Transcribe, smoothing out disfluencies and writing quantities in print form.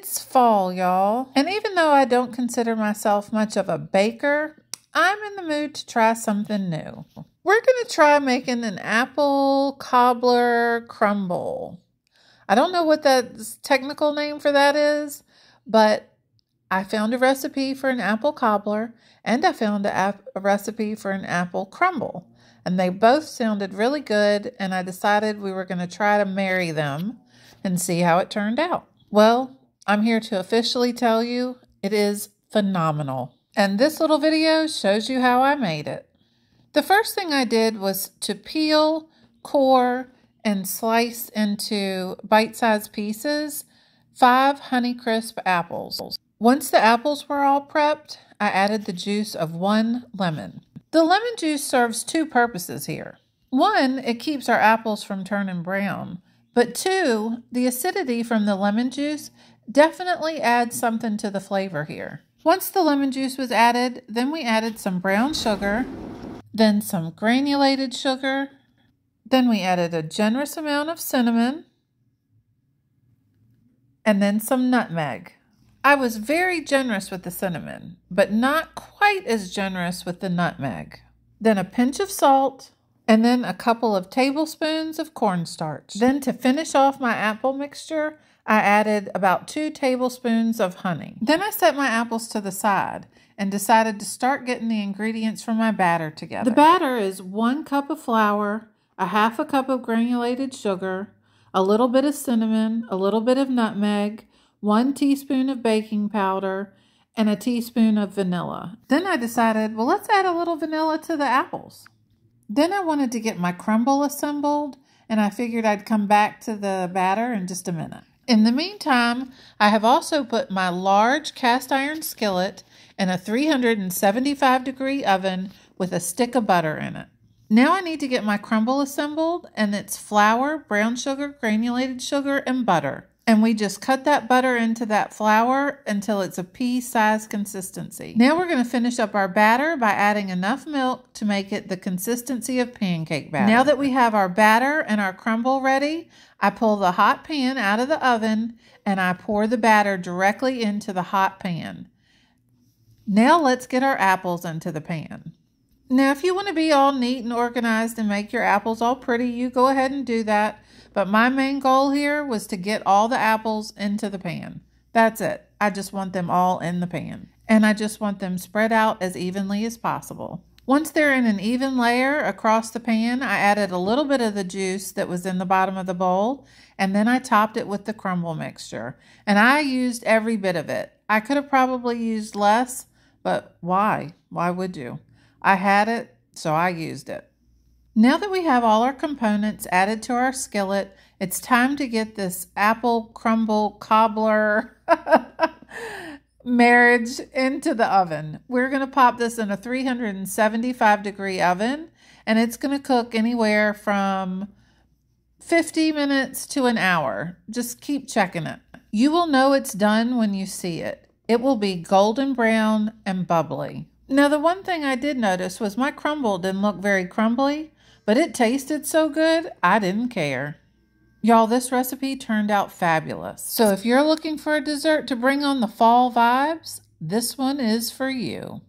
It's fall, y'all. And even though I don't consider myself much of a baker, I'm in the mood to try something new. We're going to try making an apple cobbler crumble. I don't know what the technical name for that is, but I found a recipe for an apple cobbler and I found a recipe for an apple crumble. And they both sounded really good, and I decided we were going to try to marry them and see how it turned out. Well, I'm here to officially tell you it is phenomenal. And this little video shows you how I made it. The first thing I did was to peel, core, and slice into bite-sized pieces 5 Honeycrisp apples. Once the apples were all prepped, I added the juice of 1 lemon. The lemon juice serves 2 purposes here. 1, it keeps our apples from turning brown. But 2, the acidity from the lemon juice definitely adds something to the flavor here. Once the lemon juice was added, then we added some brown sugar, then some granulated sugar, then we added a generous amount of cinnamon, and then some nutmeg. I was very generous with the cinnamon, but not quite as generous with the nutmeg. Then a pinch of salt, and then a couple of tablespoons of cornstarch. Then to finish off my apple mixture, I added about 2 tablespoons of honey. Then I set my apples to the side and decided to start getting the ingredients for my batter together. The batter is 1 cup of flour, a 1/2 cup of granulated sugar, a little bit of cinnamon, a little bit of nutmeg, 1 teaspoon of baking powder, and a teaspoon of vanilla. Then I decided, well, let's add a little vanilla to the apples. Then I wanted to get my crumble assembled, and I figured I'd come back to the batter in just a minute. In the meantime, I have also put my large cast iron skillet in a 375-degree oven with a stick of butter in it. Now I need to get my crumble assembled, and it's flour, brown sugar, granulated sugar, and butter. And we just cut that butter into that flour until it's a pea-sized consistency. Now we're going to finish up our batter by adding enough milk to make it the consistency of pancake batter. Now that we have our batter and our crumble ready, I pull the hot pan out of the oven and I pour the batter directly into the hot pan. Now let's get our apples into the pan. Now if you want to be all neat and organized and make your apples all pretty, you go ahead and do that. But my main goal here was to get all the apples into the pan. That's it. I just want them all in the pan. And I just want them spread out as evenly as possible. Once they're in an even layer across the pan, I added a little bit of the juice that was in the bottom of the bowl. And then I topped it with the crumble mixture. And I used every bit of it. I could have probably used less, but why? Why would you? I had it, so I used it. Now that we have all our components added to our skillet, it's time to get this apple crumble cobbler marriage into the oven. We're going to pop this in a 375-degree oven, and it's going to cook anywhere from 50 minutes to an hour. Just keep checking it. You will know it's done when you see it. It will be golden brown and bubbly. Now, the one thing I did notice was my crumble didn't look very crumbly, but it tasted so good, I didn't care. Y'all, this recipe turned out fabulous. So if you're looking for a dessert to bring on the fall vibes, this one is for you.